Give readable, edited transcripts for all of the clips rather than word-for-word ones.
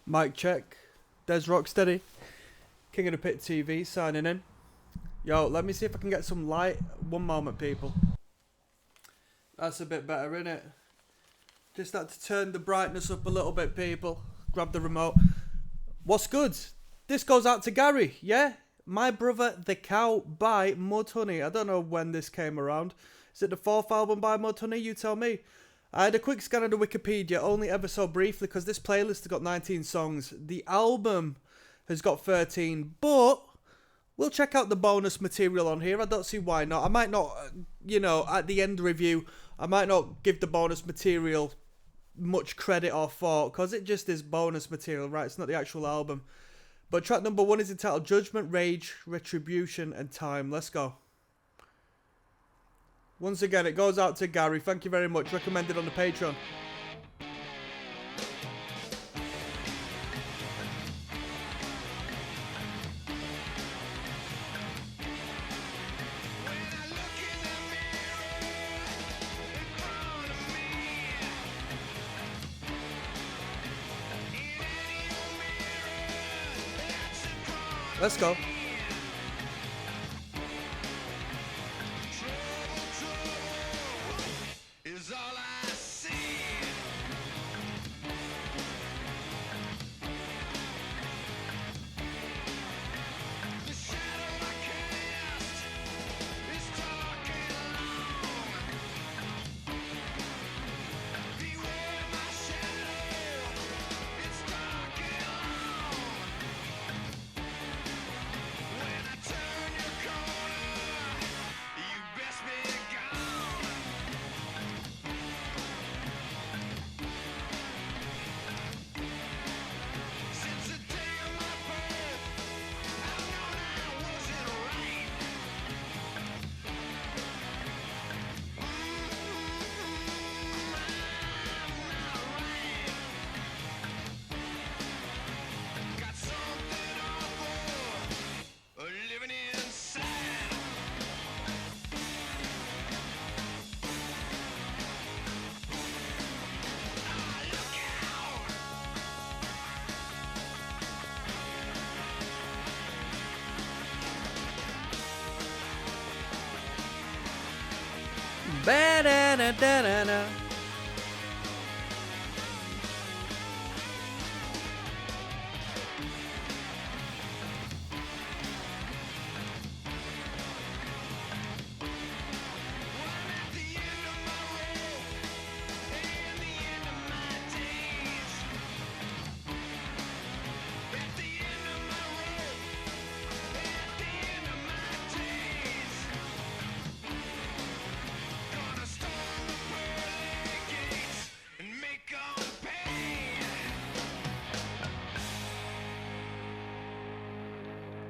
Mic check. There's Rocksteady. King of the Pit TV signing in. Yo, let me see if I can get some light. One moment, people. That's a bit better, innit? Just had to turn the brightness up a little bit, people. Grab the remote. What's good? This goes out to Gary, yeah? My Brother the Cow by Mudhoney. I don't know when this came around. Is it the 4th album by Mudhoney? You tell me. I had a quick scan of the Wikipedia, only ever so briefly, because this playlist has got 19 songs. The album has got 13, but we'll check out the bonus material on here. I don't see why not. I might not, at the end review, I might not give the bonus material much credit or thought, because it just is bonus material, right? It's not the actual album. But track number 1 is entitled Judgment, Rage, Retribution, and Time. Let's go. Once again, it goes out to Gary. Thank you very much. Recommended on the Patreon. Let's go. Ba-da-da-da-da-da.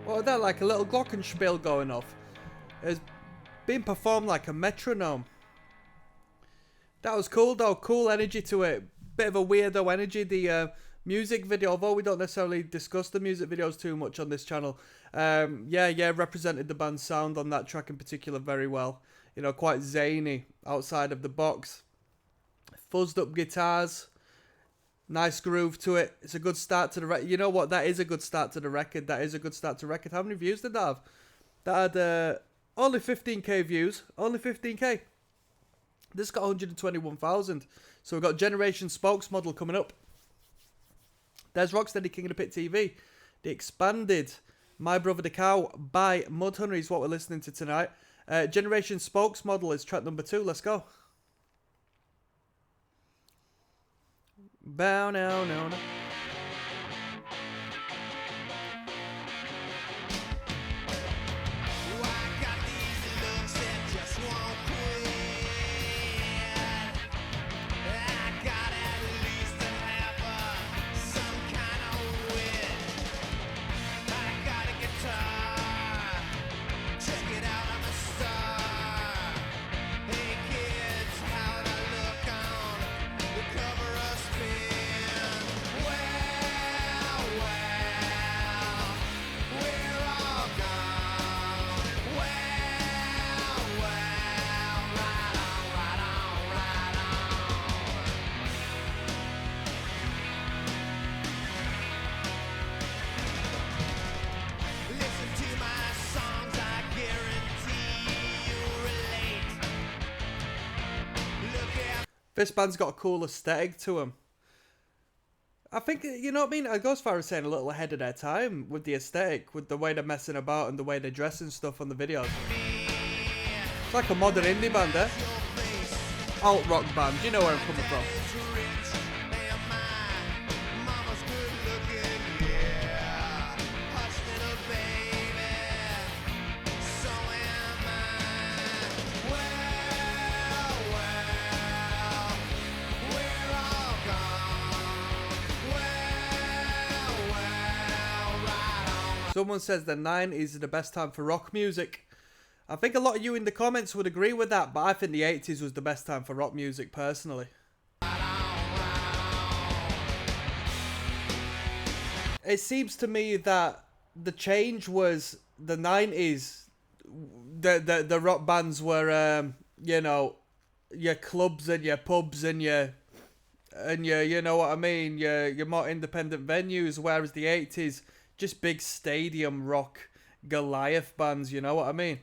What was that, like a little glockenspiel going off? It's being performed like a metronome. That was cool though, cool energy to it. Bit of a weirdo energy. The music video, although we don't necessarily discuss the music videos too much on this channel, represented the band's sound on that track in particular very well. You know, quite zany, outside of the box. Fuzzed up guitars. Nice groove to it. It's a good start to the record. You know what? That is a good start to the record. That is a good start to record. How many views did that have? That had only 15k views. Only 15k. This got 121,000. So we've got Generation Spokesmodel coming up. There's Rocksteady, King of the Pit TV. The expanded My Brother the Cow by Mudhoney is what we're listening to tonight. Generation Spokesmodel is track number 2. Let's go. Bow now, no, no. Cover us spin. Well, This band's got a cool aesthetic to them. I think, you know what I mean? I go as far as saying a little ahead of their time with the aesthetic, with the way they're messing about and the way they're dressing stuff on the videos. It's like a modern indie band, eh? Alt rock band, you know where I'm coming from. Someone says the 90s is the best time for rock music. I think a lot of you in the comments would agree with that, but I think the 80s was the best time for rock music personally. It seems to me that the change was the 90s. The rock bands were, you know, your clubs and your pubs and your you know what I mean, your more independent venues, whereas the 80s, just big stadium rock Goliath bands, you know what I mean?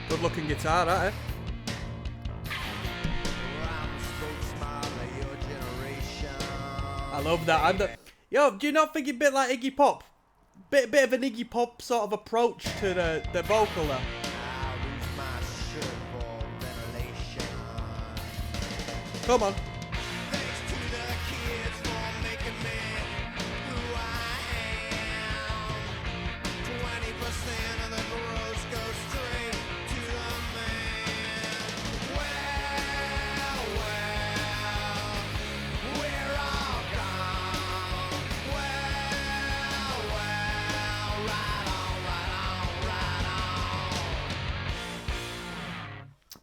Good looking guitar, that, eh? I love that. Yo, do you not think it's a bit like Iggy Pop? Bit of an Iggy Pop sort of approach to the vocal there. Come on.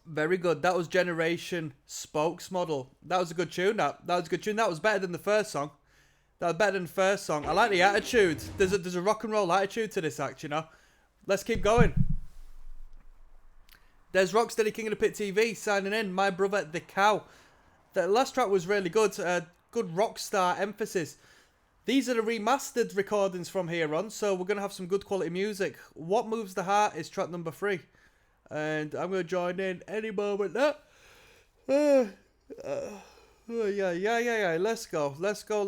Very good. That was Generation Spokesmodel. That was a good tune. That was a good tune. That was better than the first song. That was better than the first song. I like the attitude. There's a rock and roll attitude to this act, you know. Let's keep going. There's Rocksteady King of the Pit TV signing in. My Brother the Cow. The last track was really good. Good rock star emphasis. These are the remastered recordings from here on, so we're going to have some good quality music. What Moves the Heart is track number 3. And I'm going to join in any moment now. Yeah. Let's go. Let's go.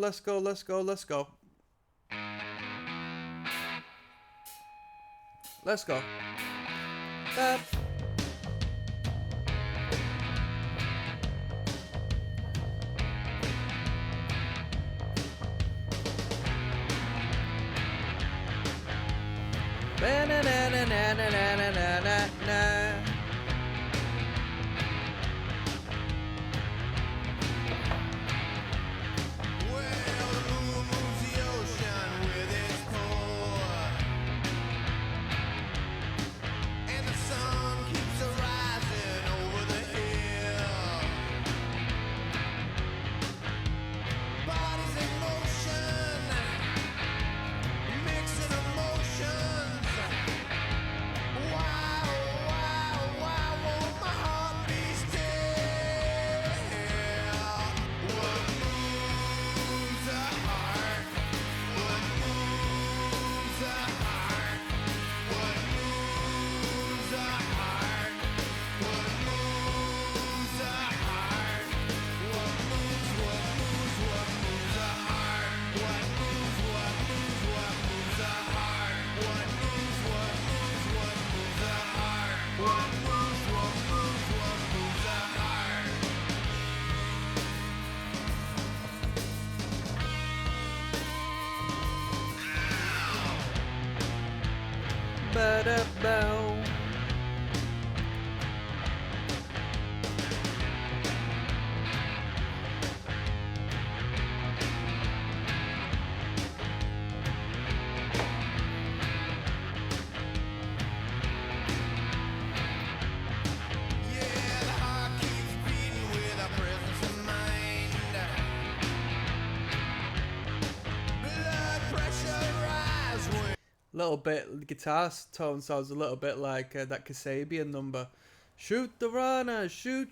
Little bit, the guitar tone sounds a little bit like that Kasabian number. Shoot the runner, shoot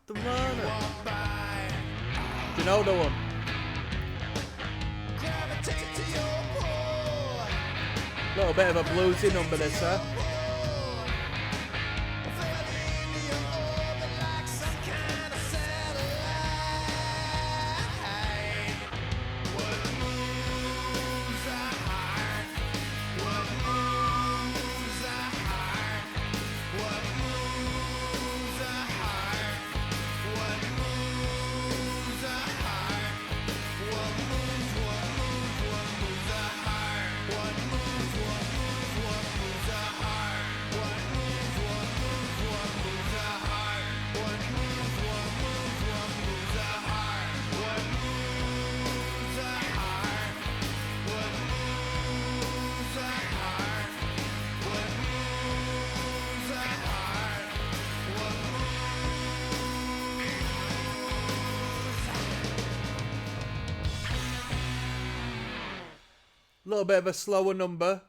the runner. Do you know the one? Little bit of a bluesy number this, huh? Little bit of a slower number,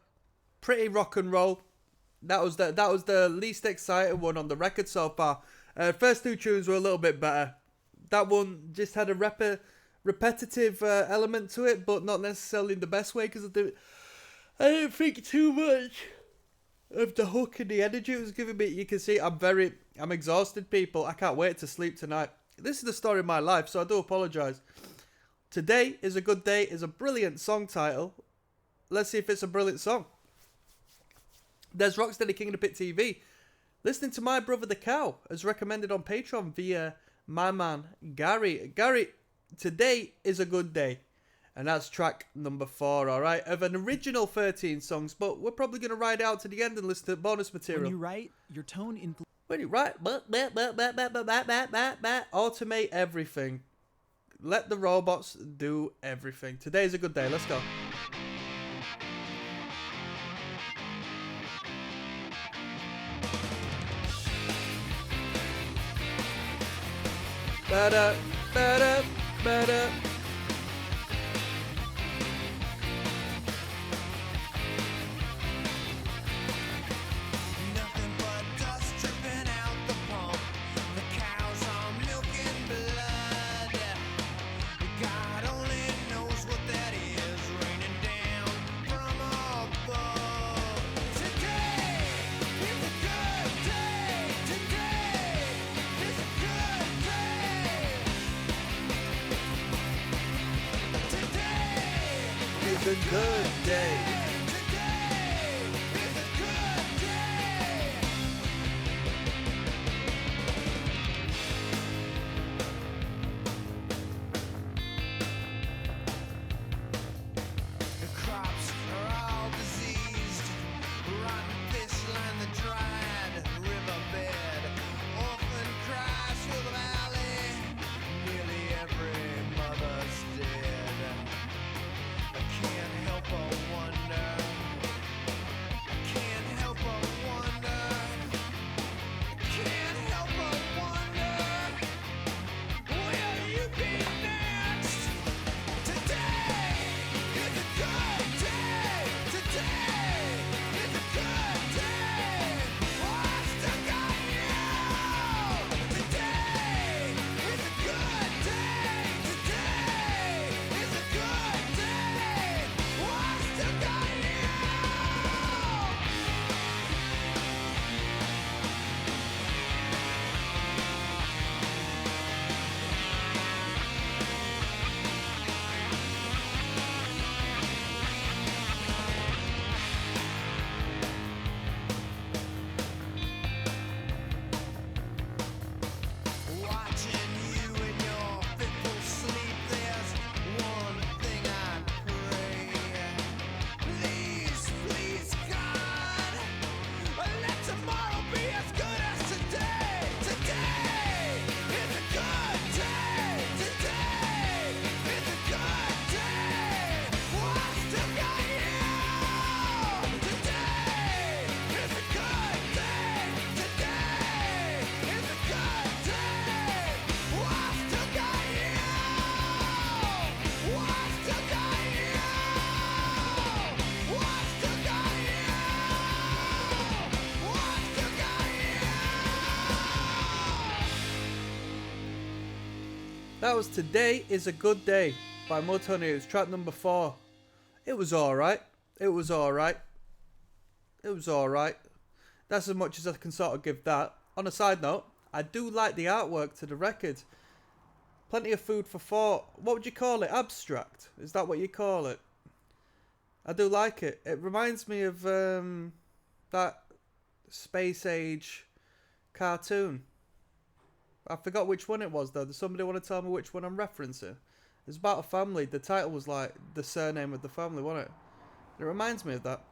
pretty rock and roll. That was the least exciting one on the record so far. First two tunes were a little bit better. That one just had a repetitive element to it, but not necessarily in the best way, because I didn't think too much of the hook and the energy it was giving me. You can see I'm exhausted, people. I can't wait to sleep tonight. This is the story of my life, so I do apologise. Today is a Good Day is a brilliant song title. Let's see if it's a brilliant song. There's Rocksteady King of the Pit TV. Listening to My Brother the Cow, as recommended on Patreon via my man Gary. Gary, today is a good day. And that's track number 4, alright? Of an original 13 songs, but we're probably going to ride out to the end and listen to bonus material. When you write, your tone influences... When you write, automate everything. Let the robots do everything. Today's a good day. Let's go. Ba-da, ba-da, ba-da. Nothing but dust dripping out the pump. The cows are milking blood. God only knows what that is, raining down from above. Today is a good day. Today is a good day. Today It's a good day. The crops are all diseased. Rotten fish line the dried riverbed. Orphan cries through the valley. Nearly every mother's dead. I can't help but wonder That was Today Is a Good Day by Mudhoney. It was track number 4. It was alright. It was alright. It was alright. That's as much as I can sort of give that. On a side note, I do like the artwork to the record. Plenty of food for thought. What would you call it? Abstract? Is that what you call it? I do like it. It reminds me of that Space Age cartoon. I forgot which one it was though. Does somebody want to tell me which one I'm referencing? It's about a family. The title was like the surname of the family, wasn't it? It reminds me of that.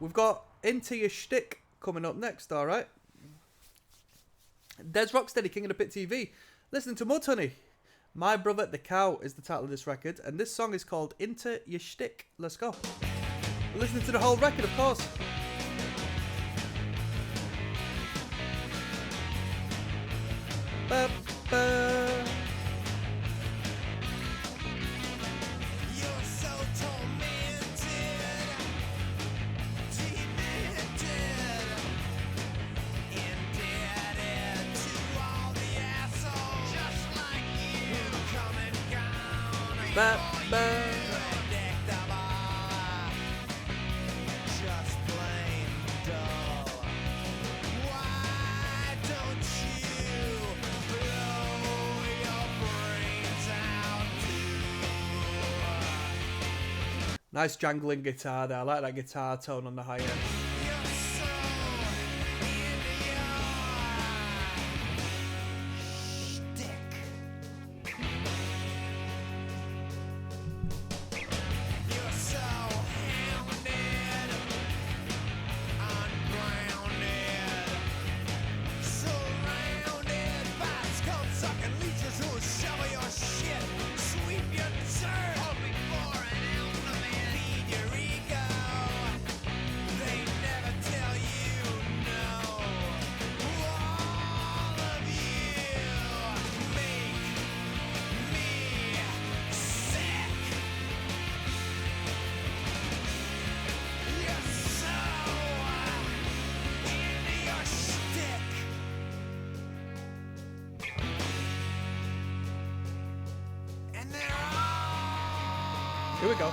We've got Into Your Shtick coming up next, alright? There's Rocksteady, King of the Pit TV. Listening to Mudhoney. My Brother the Cow is the title of this record, and this song is called Into Your Shtick. Let's go. We're listening to the whole record, of course. Ba, ba. You're so tormented, demented, indebted to all the assholes, just like you, come and gone. Ba, ba. Predictable, just plain dull. Why don't you blow your brains out too? Nice jangling guitar there. I like that guitar tone on the high end. You're so into your shtick. You're so hounded, ungrounded, surrounded by scum-sucking leeches who will shovel your shit, sweep your dirt, hoping for an ounce of it, feed your ego. They never tell you no. All of you make me sick. You're so into your shtick. And they're all Here we go.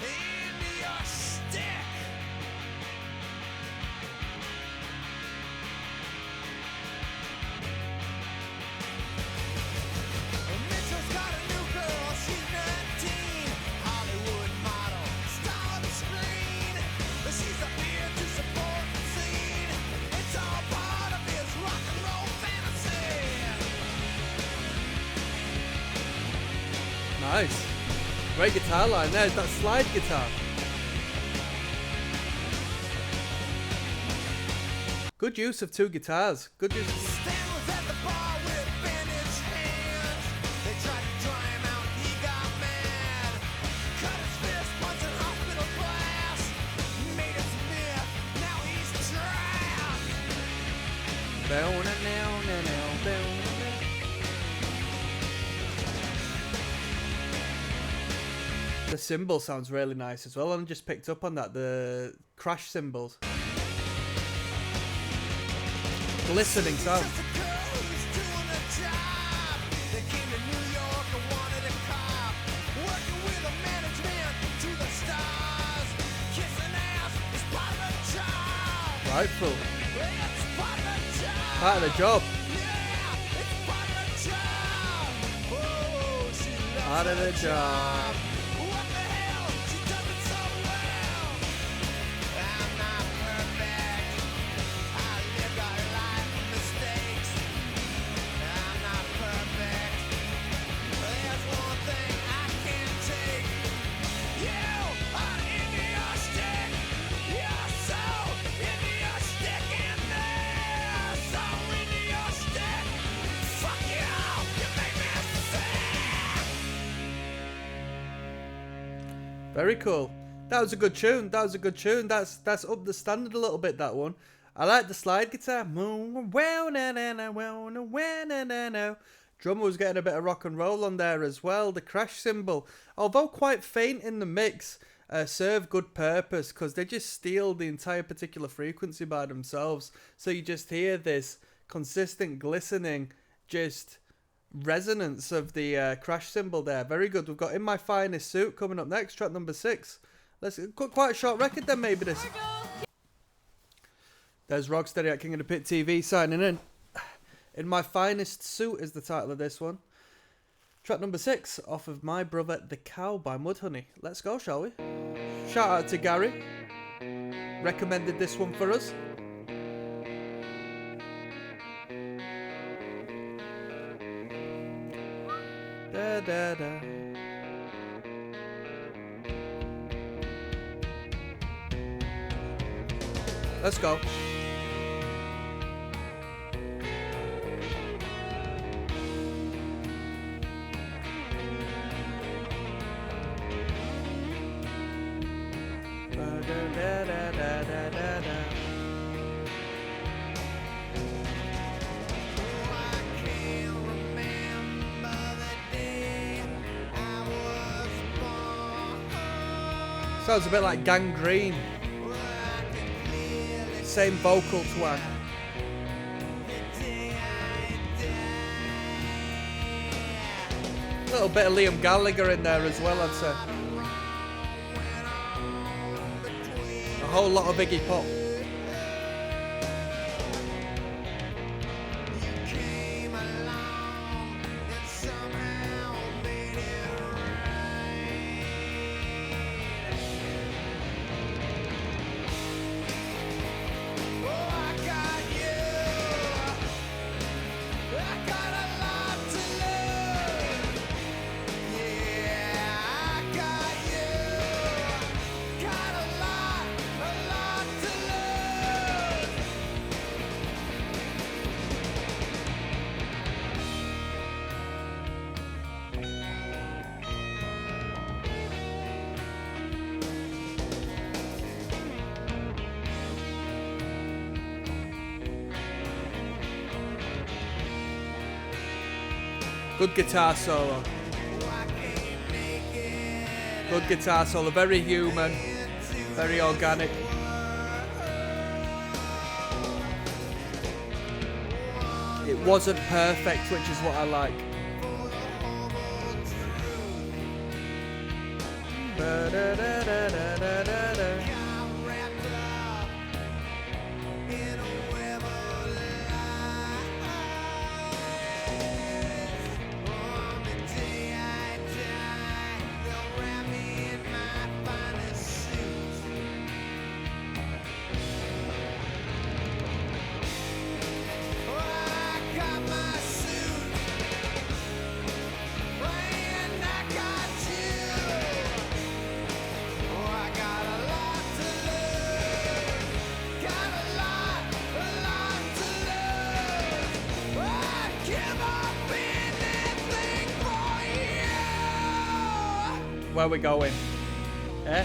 into your shtick. Mitchell's got a new girl, she's 19, Hollywood model, star of the screen. But she's appeared to support the scene. It's all part of his rock and roll fantasy. Nice. Great guitar line there. That slide guitar. Good use of two guitars. Good use. Stan was at the bar with bandaged hands. They tried to dry him out, he got mad. Cut his fist, punching hospital glass. Made his myth, now he's trapped. The cymbal sounds really nice as well. I just picked up on that. The crash cymbals. Glistening sound. Just a girl who's doing a job. They came to New York and wanted a cop. Working with a management to the stars. Kissing ass is part of the job. Rightful. It's part of the job. Part of the job. Yeah, it's part of the job. Oh, she loves Part of the her job. What the hell? She does it so well. I'm not perfect. I lived a life of mistakes. I'm not perfect. There's one thing I can't take. You are into your shtick. You're so into your shtick, and they're so into your shtick. Fuck you! You make me sick. Very cool. That was a good tune. That was a good tune. That's up the standard a little bit, that one. I like the slide guitar. Drummer was getting a bit of rock and roll on there as well. The crash cymbal, although quite faint in the mix, serve good purpose because they just steal the entire particular frequency by themselves. So you just hear this consistent glistening just resonance of the crash cymbal there. Very good. We've got In My Finest Suit coming up next, track number 6. Let's quite a short record then, maybe this. There's Rocksteady at King of the Pit TV signing in. In My Finest Suit is the title of this one. Track number 6 off of My Brother the Cow by Mudhoney. Let's go, shall we? Shout out to Gary. Recommended this one for us. Da, da, da. Let's go. Sounds a bit like Gangrene. Same vocal twang. A little bit of Liam Gallagher in there as well, I'd say. A whole lot of Iggy Pop. Good guitar solo. Good guitar solo. Very human. Very organic. It wasn't perfect, which is what I like. Where we going? Eh?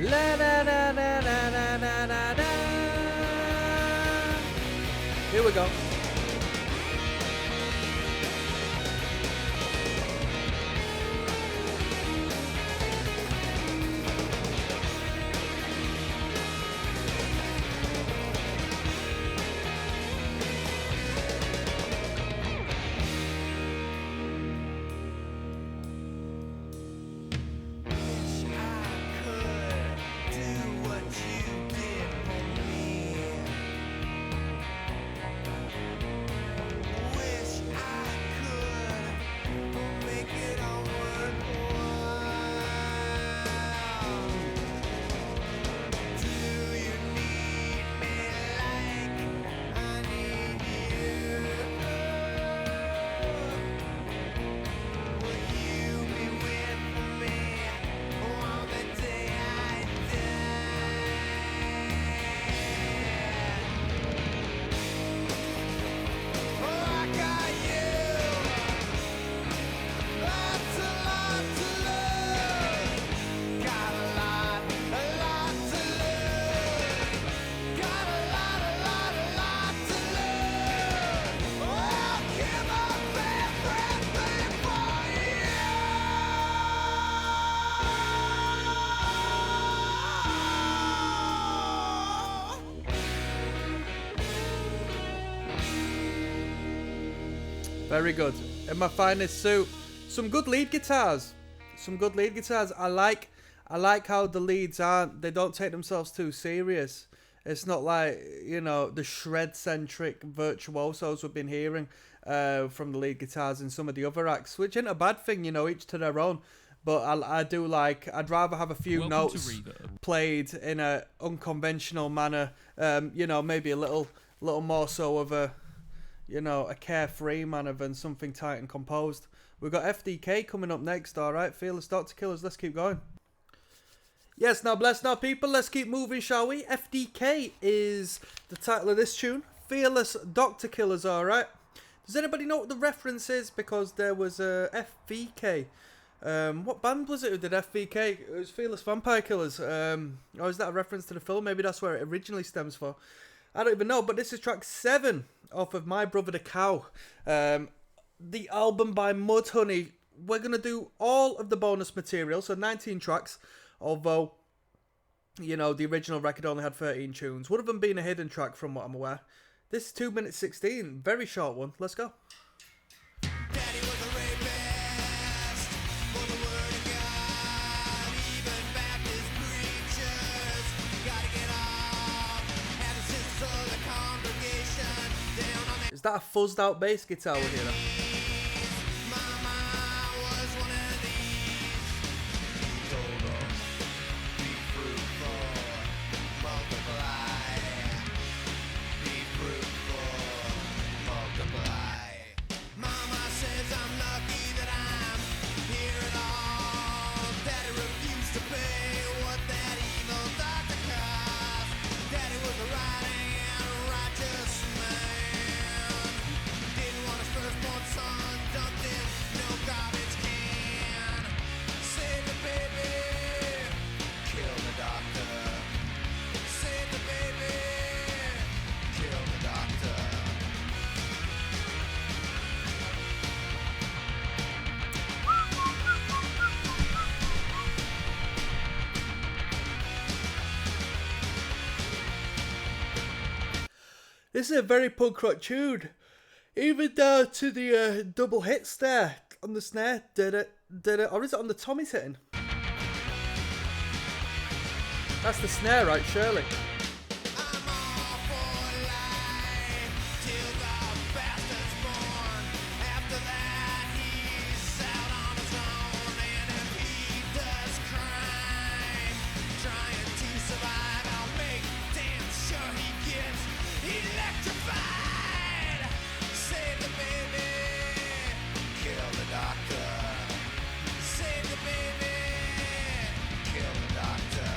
La da da da da da da da da. Here we go. Very good. In my finest suit. Some good lead guitars. Some good lead guitars. I like how the leads aren't. They don't take themselves too serious. It's not like, you know, the shred-centric virtuosos we've been hearing from the lead guitars in some of the other acts, which isn't a bad thing, you know, each to their own. But I do like, I'd rather have a few notes played in a unconventional manner, you know, maybe a little more so of a, you know, a carefree manner than something tight and composed. We've got FDK coming up next, alright? Fearless Doctor Killers, let's keep going. Yes, now bless now people, let's keep moving, shall we? FDK is the title of this tune. Fearless Doctor Killers, alright? Does anybody know what the reference is? Because there was a FVK. What band was it who did FVK? It was Fearless Vampire Killers. Or is that a reference to the film? Maybe that's where it originally stems for. I don't even know, but this is track 7 off of My Brother the Cow. The album by Mudhoney. We're going to do all of the bonus material, so 19 tracks. Although, you know, the original record only had 13 tunes. Would have them been a hidden track from what I'm aware. This is 2 minutes 16. Very short one. Let's go. Daddy was a rapist for the word of God. Even Baptist preachers gotta get off. Had a sister of the congregation down on Is that a fuzzed out bass guitar we're hearing? Mama was one of these. Told her, be fruitful, multiply. Be fruitful, multiply. Mama says I'm lucky that I'm here at all. Daddy refused to pay what that evil doctor cost. Daddy was a writing and righteous man. Didn't want his firstborn son dumped in no garbage can. Save the baby, kill the doctor. Save the baby, kill the doctor. This is a very punk rock tune. Even down to the double hits there on the snare. Did it. Or is it on the Tommy's hitting? That's the snare, right? Surely. I'm all for life till the bastard's born. After that, he's out on his own, and if he does crime, trying to survive, I'll make damn sure he gets electrified. Save the baby, kill the doctor. Save the baby, kill the doctor.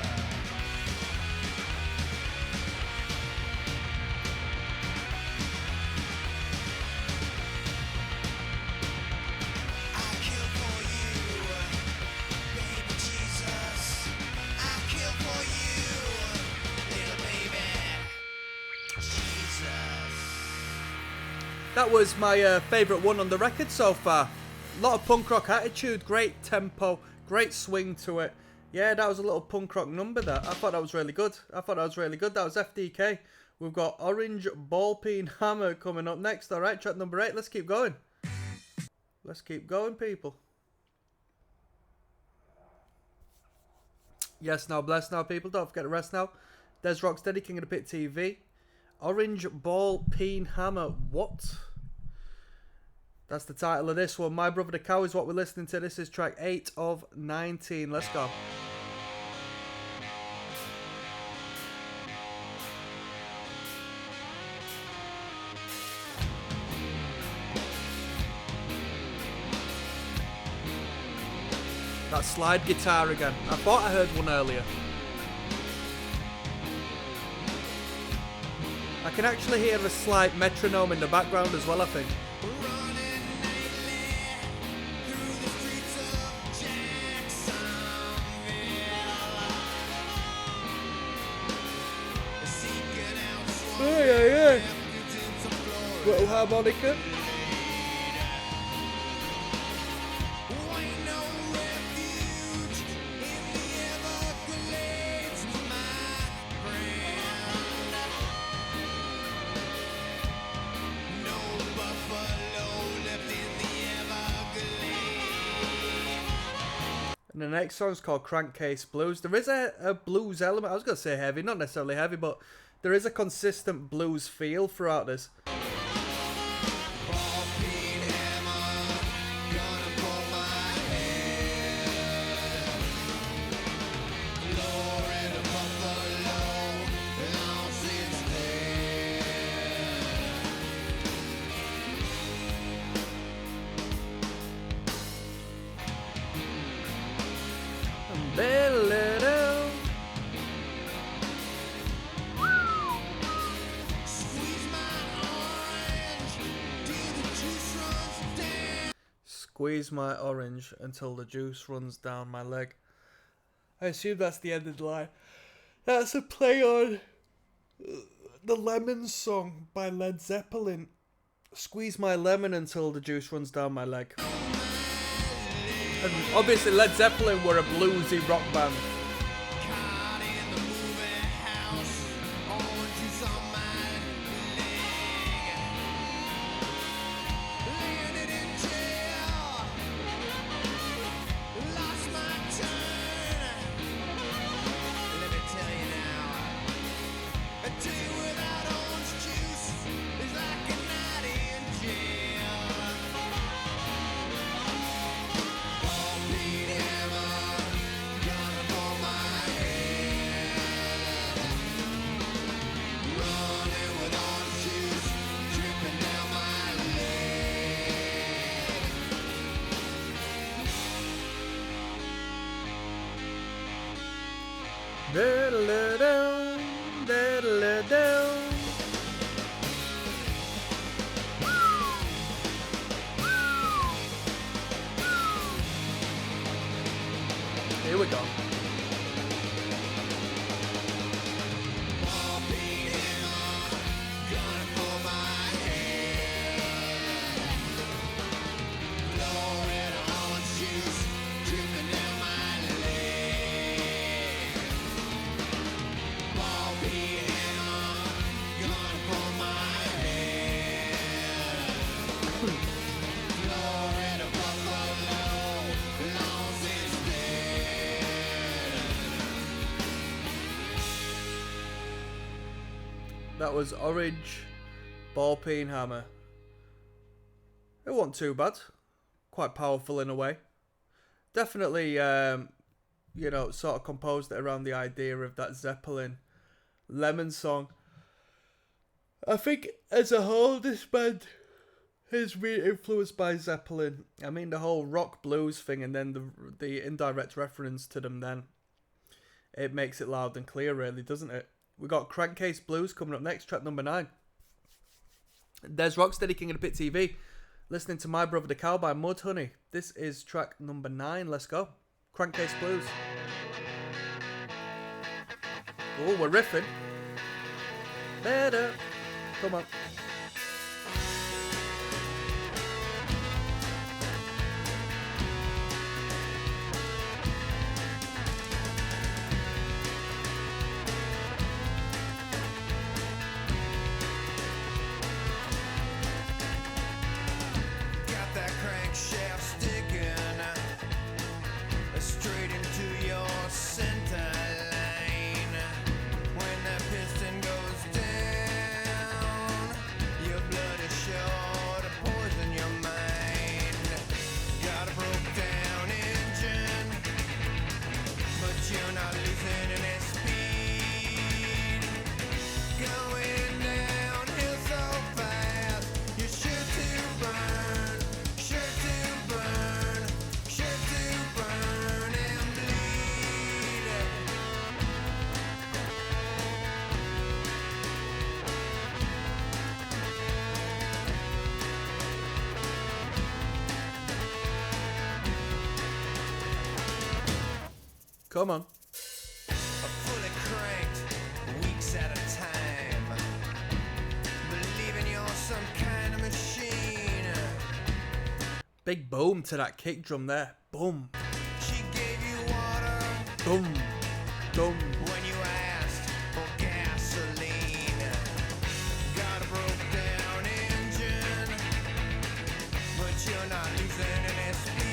I kill for you, baby Jesus. I kill for you, little baby Jesus. That was my favourite one on the record so far. A lot of punk rock attitude, great tempo, great swing to it. Yeah, that was a little punk rock number there. I thought that was really good. That was FDK. We've got Orange Ball Peen Hammer coming up next. Alright, track number 8. Let's keep going. Let's keep going, people. Yes, now, bless now, people. Don't forget to rest now. There's Rocksteady, King of the Pit TV. Orange Ball Peen Hammer. What? That's the title of this one. My Brother the Cow is what we're listening to. This is track 8 of 19. Let's go. That slide guitar again. I thought I heard one earlier. I can actually hear a slight metronome in the background as well, I think. Running nightly through the streets of Jacksonville, seeking out swamp Yeah. refuge in some Florida. Little harmonica. Ain't no refuge in the Everglades, my friend. No buffalo left And the next song's called Crankcase Blues. There is a blues element. I was going to say heavy, not necessarily heavy, but there is a consistent blues feel throughout this. Squeeze my orange until the juice runs down my leg. I assume that's the end of the line. That's a play on the Lemon song by Led Zeppelin. Squeeze my lemon until the juice runs down my leg. And obviously Led Zeppelin were a bluesy rock band. Here we go. That was Orange, Ball Peen Hammer. It wasn't too bad. Quite powerful in a way. Definitely, you know, sort of composed it around the idea of that Zeppelin Lemon song. I think as a whole, this band is really influenced by Zeppelin. I mean, the whole rock blues thing and then the indirect reference to them then. It makes it loud and clear, really, doesn't it? We got Crankcase Blues coming up next, track number 9. There's Rocksteady, King of the Pit TV. Listening to My Brother the Cow by Mudhoney. This is track number 9. Let's go. Crankcase Blues. Oh, we're riffing. Better. Come on. Come on. Fully cranked, weeks at a time. Believing you're some kind of machine. Big boom to that kick drum there. Boom. She gave you water. Boom. Boom. When you asked for gasoline. Got a broke down engine, but you're not losing any speed.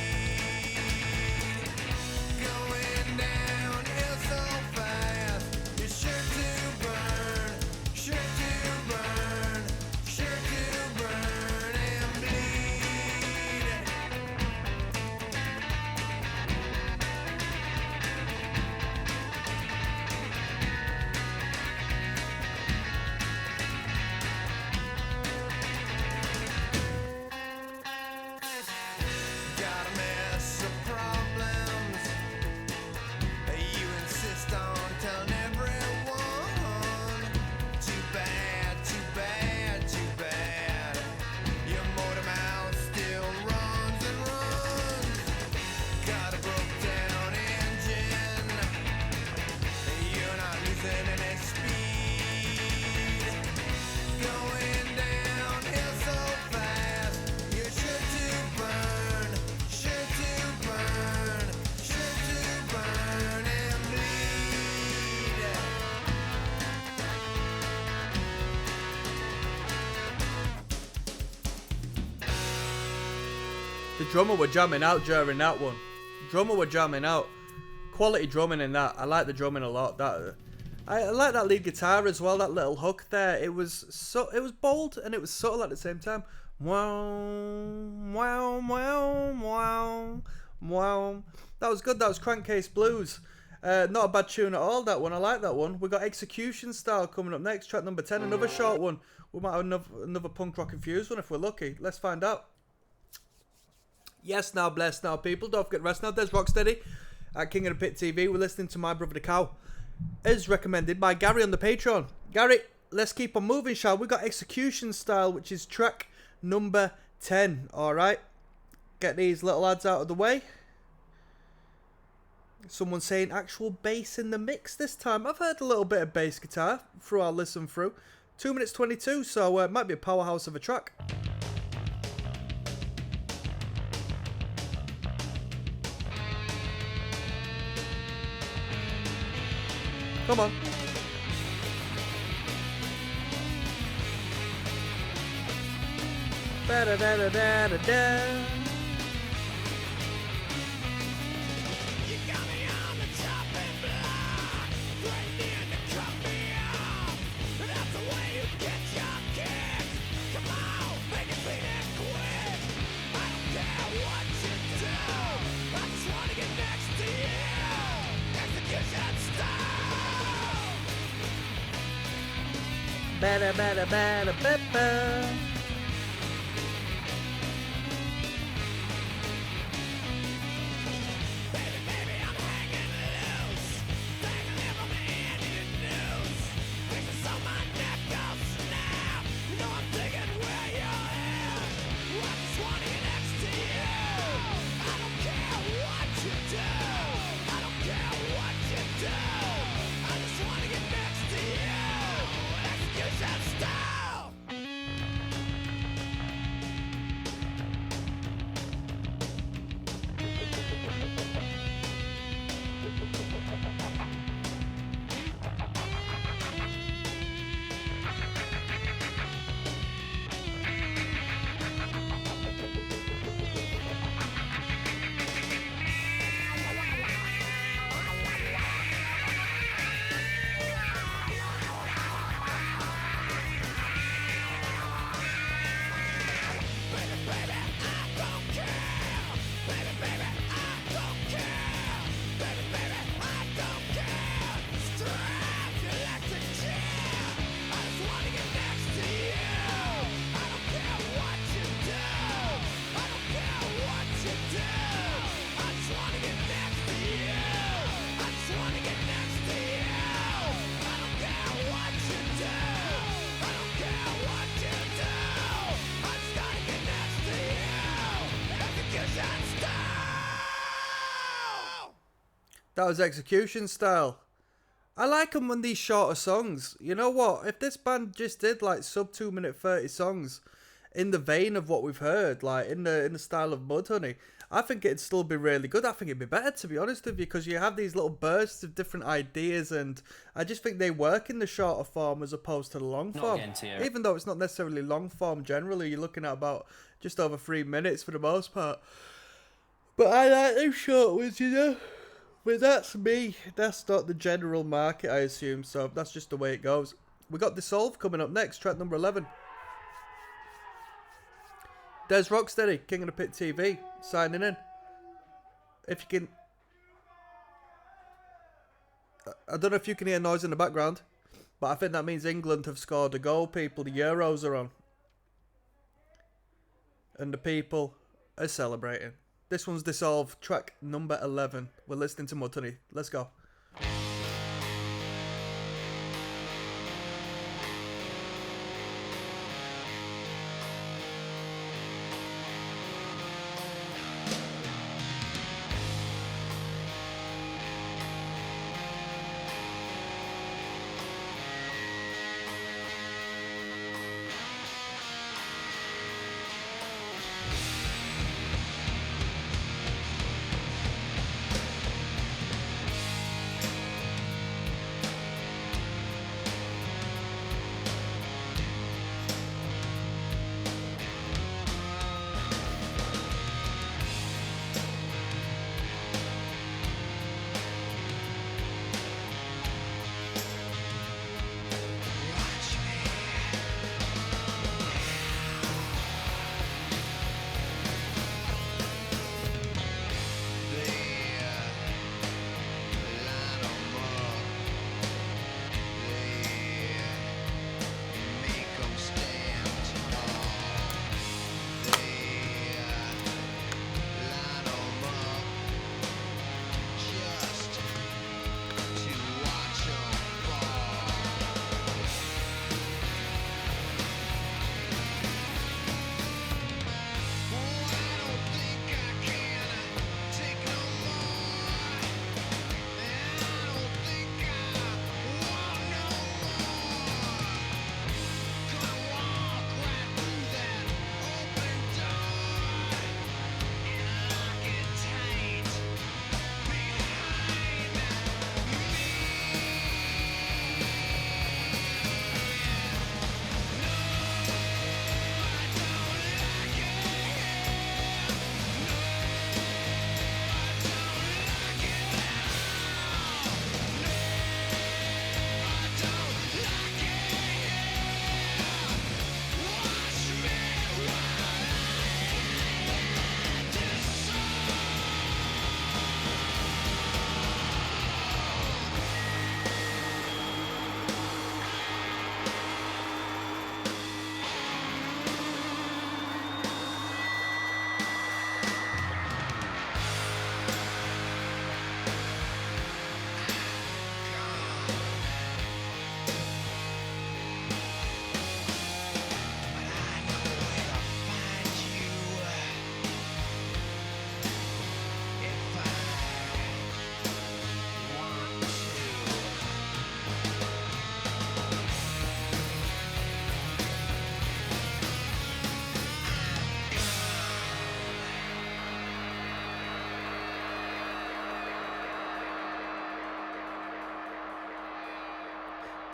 The drummer were jamming out during that one. Drummer were jamming out. Quality drumming in that. I like the drumming a lot. I like that lead guitar as well. That little hook there. It was bold and it was subtle at the same time. Wow, wow, wow, wow, wow. That was good. That was Crankcase Blues. Not a bad tune at all, that one. I like that one. We got Execution Style coming up next. Track number 10. Another short one. We might have another punk rock infused one if we're lucky. Let's find out. Yes, now, bless now, people. Don't forget to rest now. There's Rocksteady at King of the Pit TV. We're listening to My Brother the Cow, as recommended by Gary on the Patreon. Gary, let's keep on moving, shall we? Got Execution Style, which is track number 10. Alright. Get these little lads out of the way. Someone saying actual bass in the mix this time. I've heard a little bit of bass guitar through our listen through. 2 minutes 22, so it might be a powerhouse of a track. Come on. Ba-da-da-da-da-da-da. You got me on the chopping block, threatening to cut me off. That's the way you get your kick. Come on, make it beat it quick. I don't care what you do, I just want to get next to you. Execution style. Ba-da-ba-da-ba-da-ba-ba. Baby, baby, I'm hanging loose. Dangling from the end of your noose. Fingers on my neck, I'll snap. You know I'm digging where you're at. I just want to get next to you. I don't care what you do. I don't care what you do. I just want to get next to you. Execution style. That was Execution Style. I like them on these shorter songs. You know what? If this band just did like sub 2 minute 30 songs in the vein of what we've heard, like in the style of Mudhoney, I think it'd still be really good. I think it'd be better, to be honest with you, because you have these little bursts of different ideas, and I just think they work in the shorter form as opposed to the long form. Even though it's not necessarily long form generally, you're looking at about just over 3 minutes for the most part. But I like them short ones, you know. But that's me. That's not the general market, I assume. So that's just the way it goes. We got Dissolve coming up next, track number 11. There's Rocksteady, King of the Pit TV, signing in. If you can... I don't know if you can hear noise in the background, but I think that means England have scored a goal, people. The Euros are on. And the people are celebrating. This one's Dissolve, track number 11. We're listening to Mudhoney. Let's go.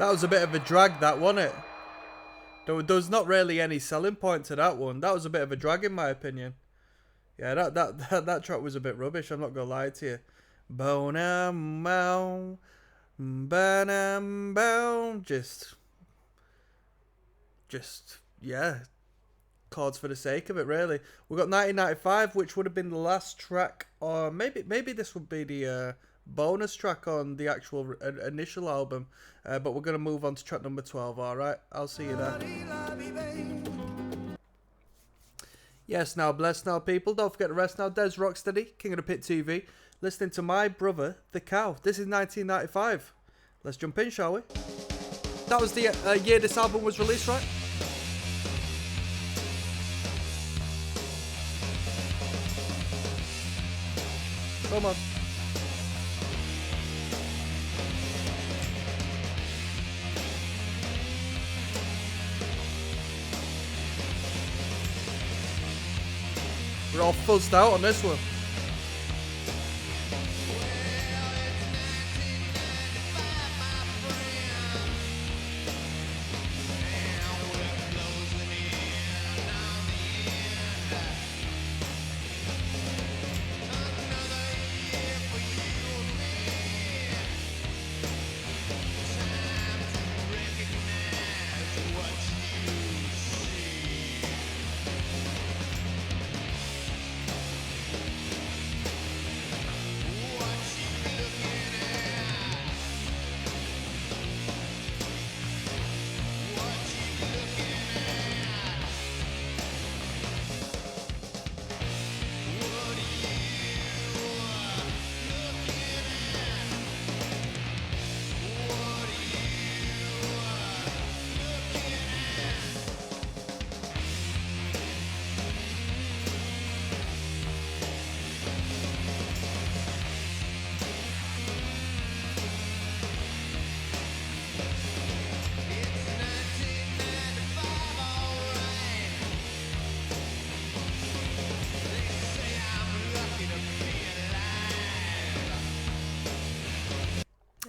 That was a bit of a drag, that, wasn't it? There was not really any selling point to that one. That was a bit of a drag, in my opinion. Yeah, that track was a bit rubbish. I'm not gonna lie to you. Bonam bow, banam bow. Just yeah, chords for the sake of it, really. We got 1995, which would have been the last track, or maybe this would be the bonus track on the actual initial album. But we're gonna move on to track number 12. All right, I'll see you there. Yes, now bless now, people. Don't forget to rest now. Des Rocksteady, King of the Pit TV, listening to My Brother the Cow. This is 1995. Let's jump in, shall we? That was the year this album was released, right? Come on. We're all fuzzed out on this one.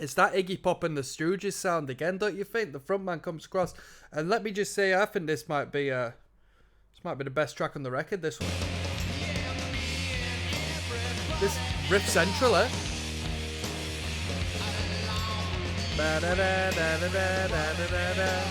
It's that Iggy Pop and the Stooges sound again, don't you think? The frontman comes across, and let me just say, I think this might be the best track on the record. This one, this riff central, eh? Ba-da-da-da-da-da-da-da-da.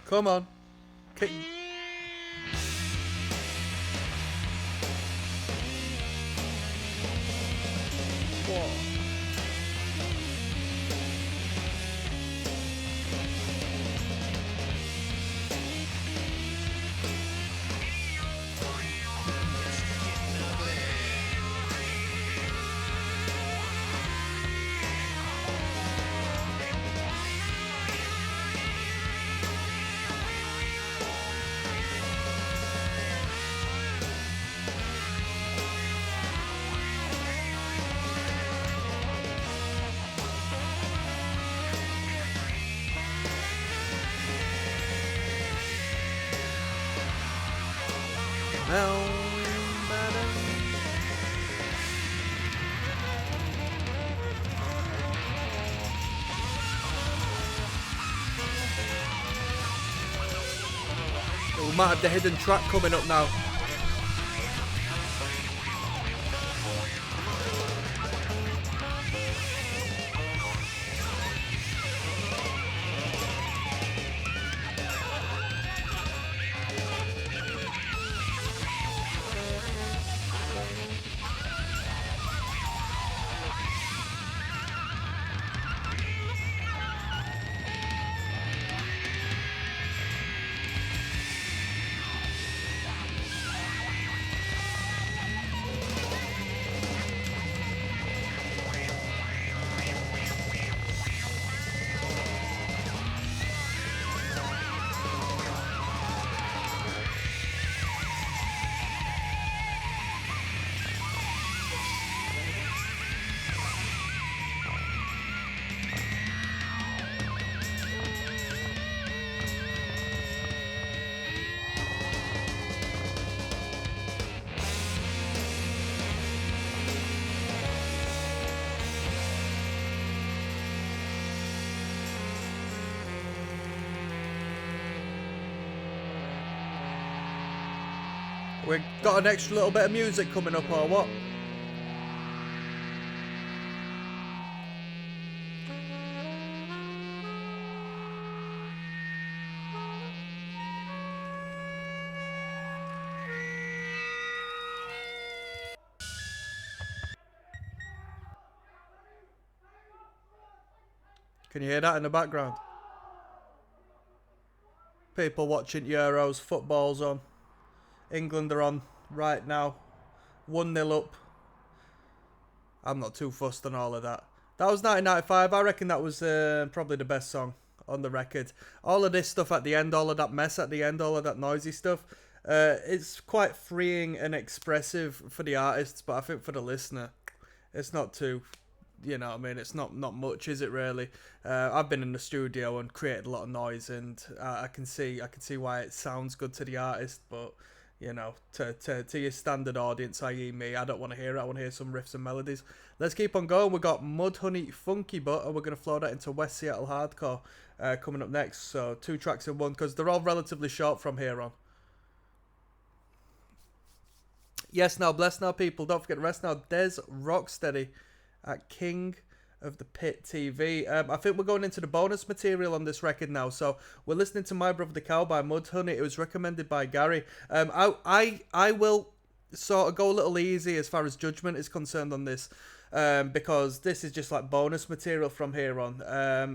Come on. Kick. Whoa. We might have the hidden track coming up now. We got an extra little bit of music coming up or what? Can you hear that in the background? People watching Euros, football's on. England are on right now. 1-0 up. I'm not too fussed on all of that. That was 1995. I reckon that was probably the best song on the record. All of this stuff at the end, all of that mess at the end, all of that noisy stuff. It's quite freeing and expressive for the artists, but I think for the listener, it's not too... You know what I mean? It's not much, is it really? I've been in the studio and created a lot of noise, and I can see why it sounds good to the artist, but you know, to your standard audience, i.e. me, I don't want to hear it. I want to hear some riffs and melodies. Let's keep on going. We got Mudhoney Funky Butt, and we're going to flow that into West Seattle Hardcore coming up next. So 2 tracks in one, because they're all relatively short from here on. Yes, now, bless now, people. Don't forget to rest now. Des Rocksteady at King of the Pit TV. I think we're going into the bonus material on this record now. So we're listening to My Brother the Cow by Mudhoney. It was recommended by Gary. I will sort of go a little easy as far as judgment is concerned on this, because this is just like bonus material from here on.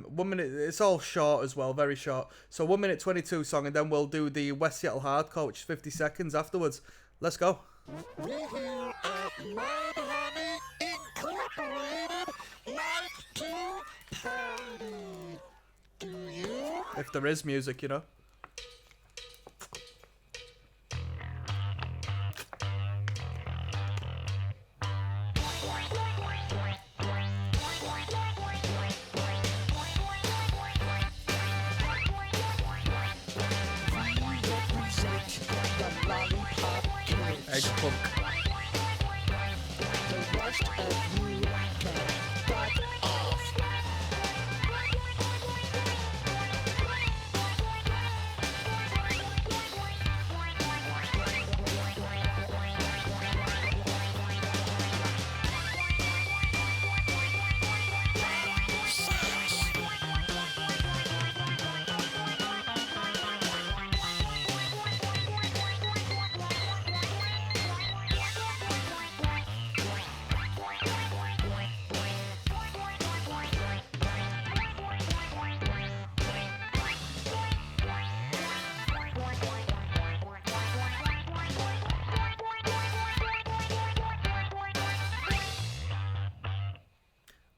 1 minute, it's all short as well, very short. So 1 minute 22 song, and then we'll do the West Seattle Hardcore, which is 50 seconds afterwards. Let's go. We're here at Mudhoney Incorporated, like to party. Do you? If there is music, you know. Egg punk. The rest of you can butt off.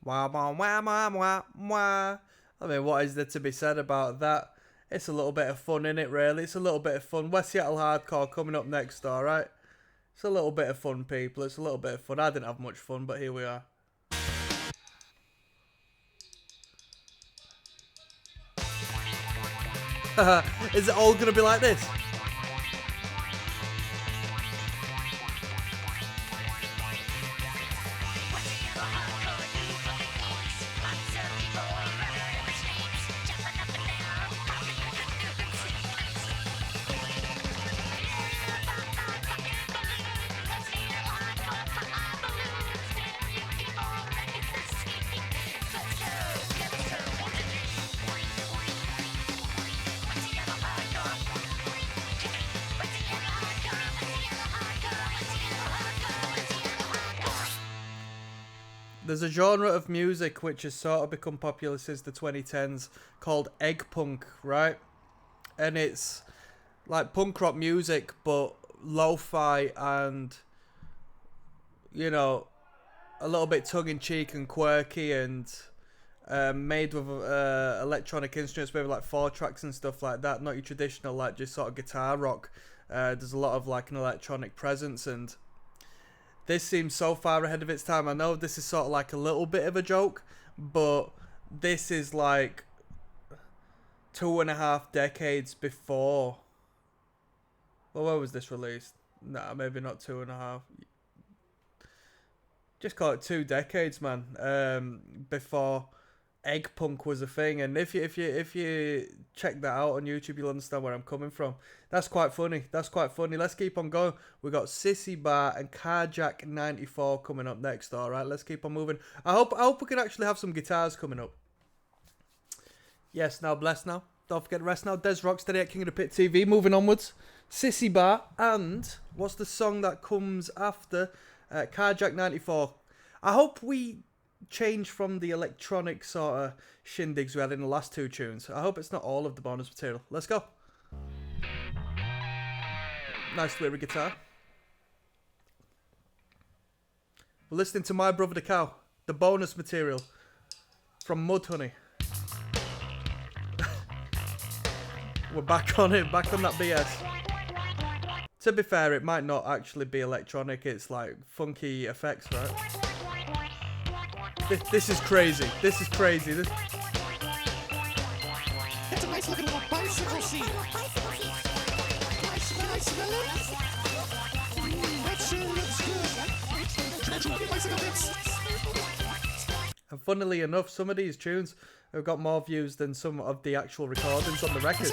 Wah, wah, wah, wah, wah, wah. I mean, what is there to be said about that? It's a little bit of fun, innit, really? It's a little bit of fun. West Seattle Hardcore coming up next, alright? It's a little bit of fun, people. It's a little bit of fun. I didn't have much fun, but here we are. Is it all going to be like this? There's a genre of music which has sort of become popular since the 2010s called egg punk, right? And it's like punk rock music, but lo-fi and, you know, a little bit tongue-in-cheek and quirky, and made with electronic instruments, maybe like 4 tracks and stuff like that. Not your traditional, like, just sort of guitar rock. There's a lot of like an electronic presence, and this seems so far ahead of its time. I know this is sort of like a little bit of a joke, but this is like 2.5 decades before. Well, where was this released? Nah, maybe not 2.5. Just call it 2 decades, man. Before egg punk was a thing, and if you check that out on YouTube, you'll understand where I'm coming from. That's quite funny. That's quite funny. Let's keep on going. We got Sissy Bar and Carjack 94 coming up next. All right, let's keep on moving. I hope we can actually have some guitars coming up. Yes, now bless now. Don't forget the rest now. Des Rocksteady at King of the Pit TV. Moving onwards. Sissy Bar and what's the song that comes after Carjack 94? I hope we change from the electronic sort of shindigs we had in the last two tunes. I hope it's not all of the bonus material. Let's go. Nice lyric guitar. We're listening to My Brother the Cow, the bonus material from Mudhoney. We're back on it, back on that BS. To be fair, it might not actually be electronic, it's like funky effects, right? This is crazy. This is crazy. It's a nice looking little bicycle seat. Nice smell it? That sure looks good. Bicycle bits. And funnily enough, some of these tunes have got more views than some of the actual recordings on the record.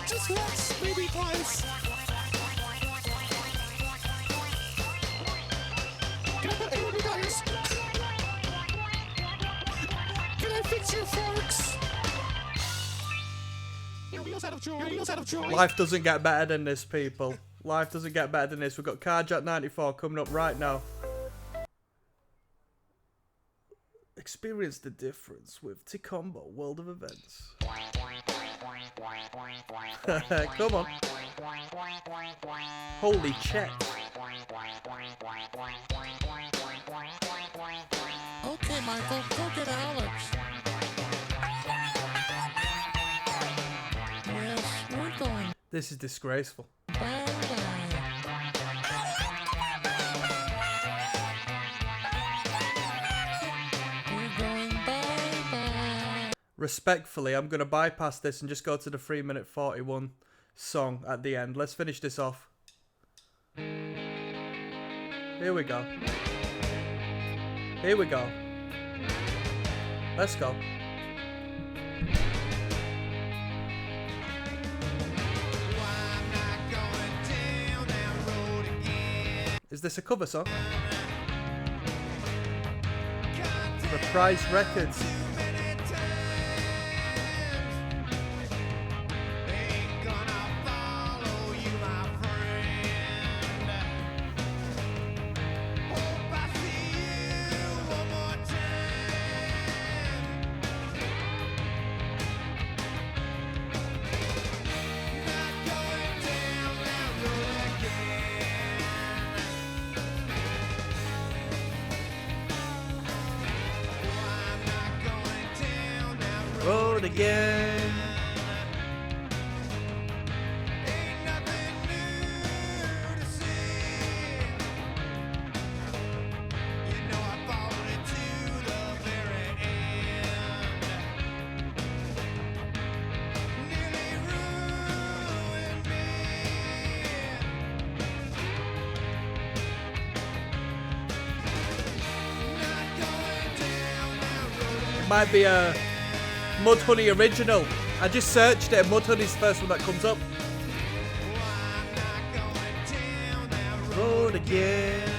Just once, maybe twice. Can I put any of you guys? Can I fix your forks? Your wheels out of joy. Your wheels out of joy. Life doesn't get better than this, people. Life doesn't get better than this. We've got Carjack 94 coming up right now. Experience the difference with T-Combo World of Events. Come on. Holy check. Okay, Michael, go get Alex. Yes, we're going. This is disgraceful. Bye-bye. We're going bye-bye. Respectfully, I'm going to bypass this and just go to the 3-minute 41 song at the end. Let's finish this off. Here we go. Here we go. Let's go. Is this a cover song? Reprise Records. Road again. It might be a Mudhoney original. I just searched it and Mudhoney's the first one that comes up. Road again.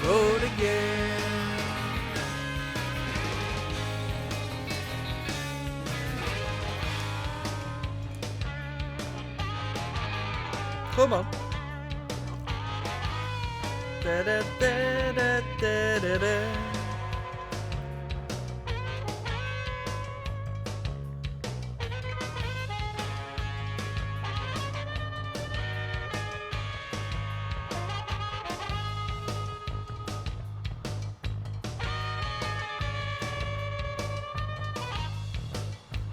Road again. Come on. Da, da, da, da, da, da, da.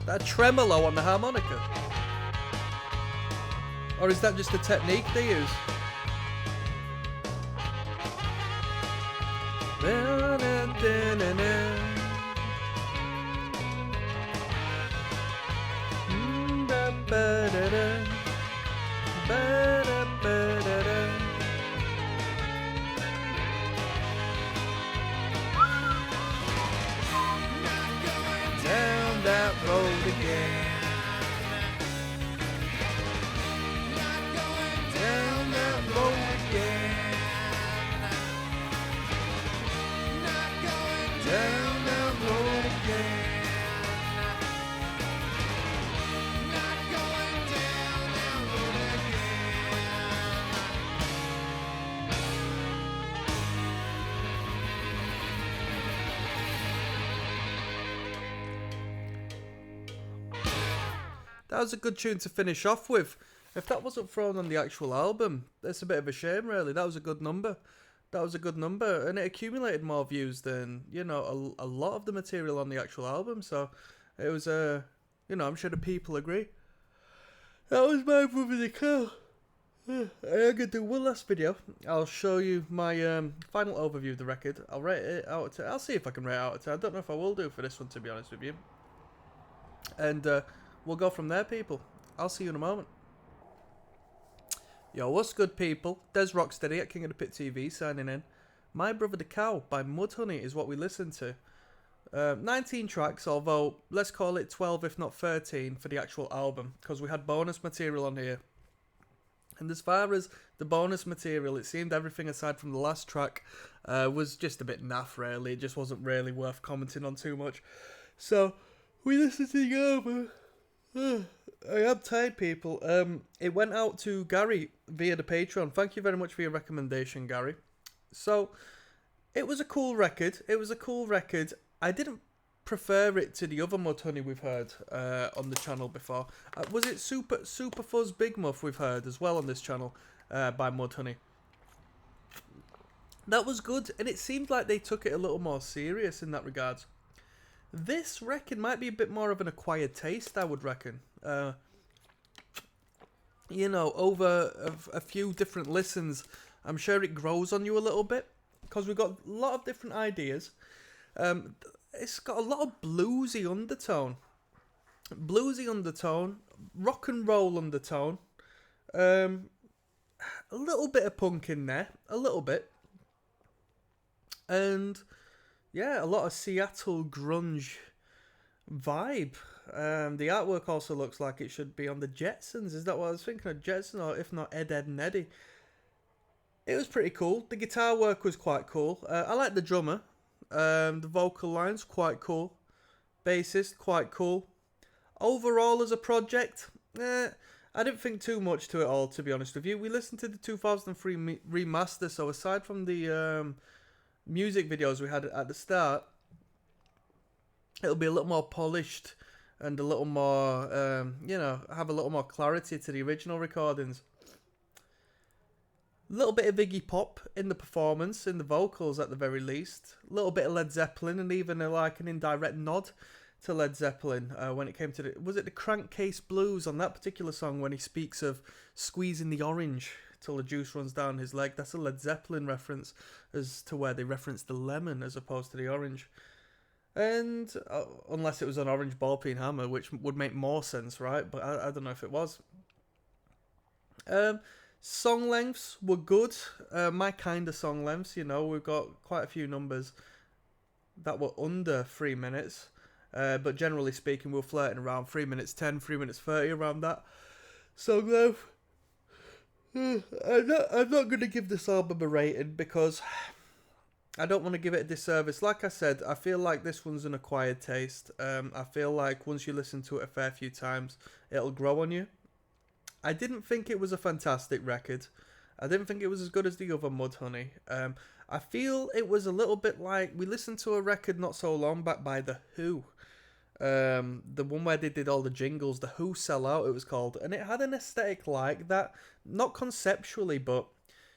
That a tremolo on the harmonica? Or is that just a technique they use? Down that road again. Down that road again. Down that road again. That was a good tune to finish off with. If that wasn't thrown on the actual album, it's a bit of a shame, really. That was a good number. That was a good number, and it accumulated more views than, you know, a lot of the material on the actual album. So it was you know, I'm sure the people agree. That was my brother the cow. I'm gonna do one last video. I'll show you my final overview of the record. I'll rate it out of 10. I'll see if I can rate it out of 10. I don't know if I will do for this one, to be honest with you. And we'll go from there, people. I'll see you in a moment. Yo, what's good, people? Des Rocksteady at King of the Pit TV signing in. My Brother the Cow by Mudhoney is what we listened to. 19 tracks, although let's call it 12 if not 13 for the actual album, because we had bonus material on here. And as far as the bonus material, it seemed everything aside from the last track was just a bit naff, really. It just wasn't really worth commenting on too much. So we listened to the album. I am tired, people. It went out to Gary via the Patreon. Thank you very much for your recommendation, Gary. So it was a cool record. I didn't prefer it to the other Mudhoney we've heard on the channel before. Was it Super Fuzz Big Muff we've heard as well on this channel by Mudhoney? That was good, and it seemed like they took it a little more serious in that regards. This record might be a bit more of an acquired taste, I would reckon. You know, over a few different listens, I'm sure it grows on you a little bit, because we've got a lot of different ideas. It's got a lot of bluesy undertone, rock and roll undertone, a little bit of punk in there, a little bit, and yeah, a lot of Seattle grunge vibe. The artwork also looks like it should be on the Jetsons. Is that what I was thinking of? Jetson, or if not Ed, Edd and Eddy. It was pretty cool. The guitar work was quite cool. I like the drummer. The vocal lines, quite cool. Bassist, quite cool. Overall, as a project, I didn't think too much to it all, to be honest with you. We listened to the 2003 remaster, so aside from the music videos we had at the start, it'll be a little more polished and a little more, you know, have a little more clarity to the original recordings. A little bit of Iggy Pop in the performance, in the vocals at the very least. A little bit of Led Zeppelin, and even like an indirect nod to Led Zeppelin when it came to was it the Crankcase Blues on that particular song when he speaks of squeezing the orange till the juice runs down his leg. That's a Led Zeppelin reference, as to where they reference the lemon as opposed to the orange. And unless it was an orange ball-peen hammer, which would make more sense, right? But I don't know if it was. Song lengths were good. My kind of song lengths, you know, we've got quite a few numbers that were under 3 minutes. But generally speaking, we're flirting around 3 minutes 10, 3 minutes 30, around that song length. I'm not going to give this album a rating because I don't want to give it a disservice. Like I said, I feel like this one's an acquired taste. I feel like once you listen to it a fair few times, it'll grow on you. I didn't think it was a fantastic record. I didn't think it was as good as the other Mudhoney. I feel it was a little bit like, we listened to a record not so long back by The Who. The one where they did all the jingles, The Who Sell Out it was called. And it had an aesthetic like that, not conceptually, but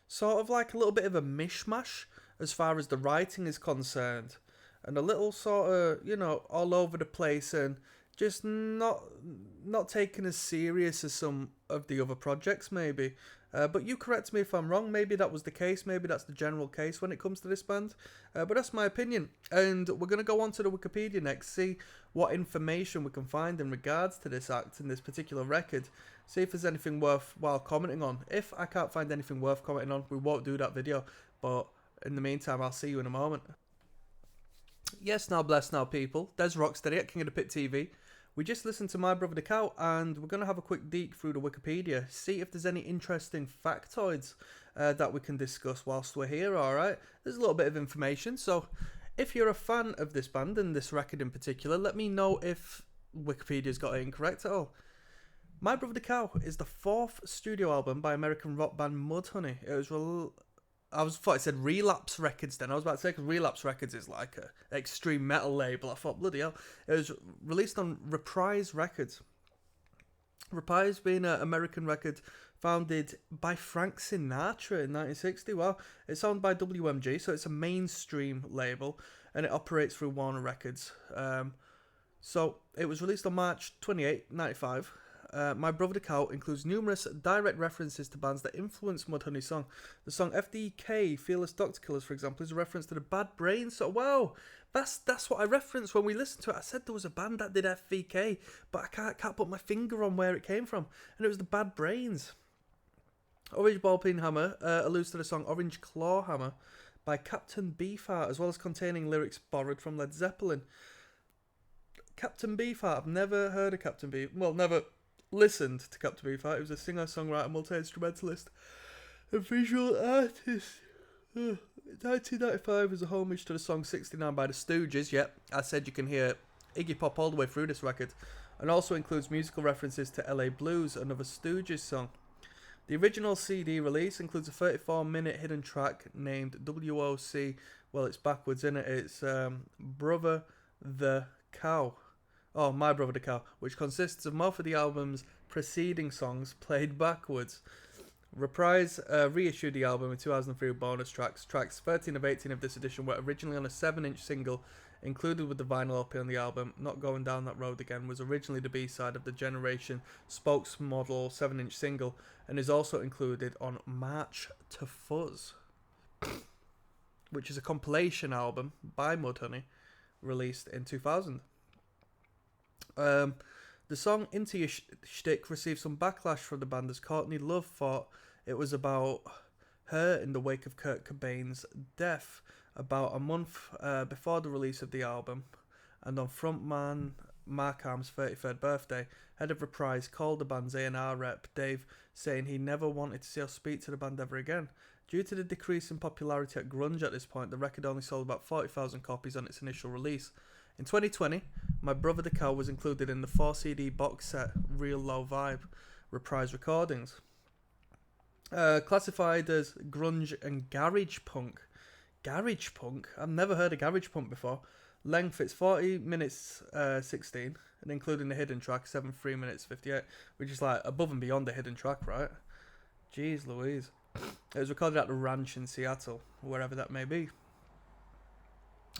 sort of like a little bit of a mishmash as far as the writing is concerned. And a little sort of, you know, all over the place and just not taken as serious as some of the other projects, maybe. But you correct me if I'm wrong. Maybe that was the case. Maybe that's the general case when it comes to this band. But that's my opinion. And we're going to go on to the Wikipedia next, see what information we can find in regards to this act and this particular record. See if there's anything worthwhile commenting on. If I can't find anything worth commenting on, we won't do that video. But in the meantime, I'll see you in a moment. Yes, now bless now people. There's Rocksteady at King of the Pit TV. We just listened to My Brother the Cow, and we're going to have a quick deek through the Wikipedia, see if there's any interesting factoids that we can discuss whilst we're here, alright? There's a little bit of information, so if you're a fan of this band and this record in particular, let me know if Wikipedia's got it incorrect at all. My Brother the Cow is the 4th studio album by American rock band Mudhoney. It was I thought it said Relapse Records then. I was about to say, because Relapse Records is like a extreme metal label. I thought, bloody hell. It was released on Reprise Records. Reprise being an American record founded by Frank Sinatra in 1960. Wow. It's owned by WMG, so it's a mainstream label, and it operates through Warner Records. So it was released on March 28, 1995. My Brother the Cow includes numerous direct references to bands that influenced Mudhoney's song. The song FDK, Fearless Doctor Killers, for example, is a reference to the Bad Brains. So, wow, that's what I referenced when we listened to it. I said there was a band that did FVK, but I can't put my finger on where it came from. And it was the Bad Brains. Orange Ballpeen Hammer alludes to the song Orange Claw Hammer by Captain Beefheart, as well as containing lyrics borrowed from Led Zeppelin. Captain Beefheart, I've never heard of Captain Beefheart. Well, never listened to Captain Beefheart. He was a singer, songwriter, multi-instrumentalist, and visual artist. 1995 was a homage to the song 69 by the Stooges. Yep, I said you can hear Iggy Pop all the way through this record, and also includes musical references to LA Blues, another Stooges song. The original CD release includes a 34-minute hidden track named WOC. Well, it's backwards, isn't it? It's Brother the Cow. Oh, My Brother the Cow, which consists of most of the album's preceding songs played backwards. Reprise reissued the album in 2003 with bonus tracks. Tracks 13 of 18 of this edition were originally on a 7-inch single included with the vinyl LP on the album. Not Going Down That Road Again was originally the B-side of the Generation Spokesmodel 7-inch single and is also included on March to Fuzz, which is a compilation album by Mudhoney released in 2000. The song Into Your Shtick received some backlash from the band as Courtney Love thought it was about her in the wake of Kurt Cobain's death about a month before the release of the album, and on frontman Mark Arm's 33rd birthday, head of Reprise called the band's A&R rep Dave, saying he never wanted to see or speak to the band ever again. Due to the decrease in popularity at grunge at this point, the record only sold about 40,000 copies on its initial release. In 2020, My Brother the Cow was included in the 4-CD box set Real Low Vibe Reprise recordings. Classified as grunge and garage punk. Garage punk? I've never heard of garage punk before. Length, it's 40 minutes 16, and including the hidden track, 73 minutes 58, which is like above and beyond the hidden track, right? Jeez Louise. It was recorded at the Ranch in Seattle, wherever that may be.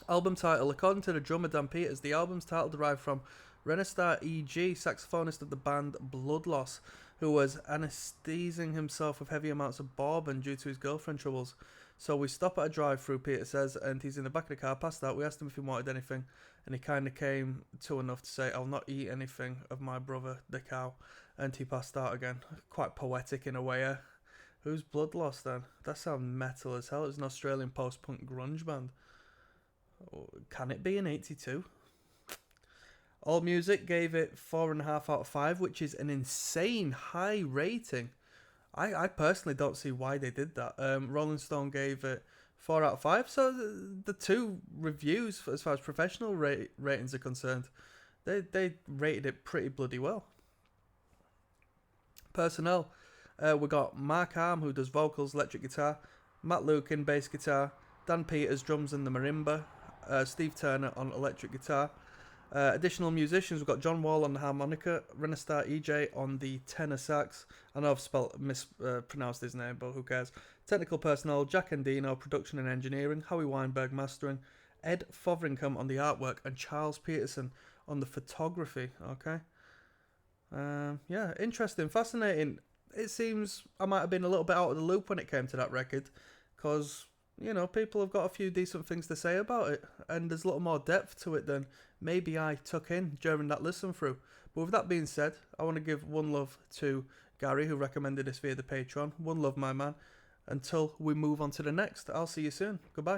Album title. According to the drummer Dan Peters, the album's title derived from Renestar E.G., saxophonist of the band Blood Loss, who was anesthetizing himself with heavy amounts of bourbon due to his girlfriend troubles. So we stop at a drive-through, Peter says, and he's in the back of the car, passed out. We asked him if he wanted anything, and he kind of came to enough to say, I'll not eat anything of My Brother the Cow, and he passed out again. Quite poetic in a way, eh? Who's Blood Loss then? That sounds metal as hell. It's an Australian post-punk grunge band. Can it be in 82? AllMusic gave it 4.5 out of 5, which is an insane high rating. I personally don't see why they did that. Rolling Stone gave it 4 out of 5, so the two reviews, as far as professional ratings are concerned, they rated it pretty bloody well. Personnel, we got Mark Arm, who does vocals, electric guitar, Matt Lukin, bass guitar, Dan Peters, drums and the marimba, Steve Turner on electric guitar. Additional musicians, we've got John Wall on the harmonica, Renestar EJ on the tenor sax. I know I've mispronounced his name, but who cares. Technical personnel, Jack Endino, production and engineering, Howie Weinberg mastering, Ed Fotheringham on the artwork, and Charles Peterson on the photography. Okay. Yeah, interesting, fascinating. It seems I might have been a little bit out of the loop when it came to that record, because people have got a few decent things to say about it, and there's a little more depth to it than maybe I took in during that listen through. But with that being said, I want to give one love to Gary, who recommended this via the Patreon. One love, my man. Until we move on to the next, I'll see you soon. Goodbye.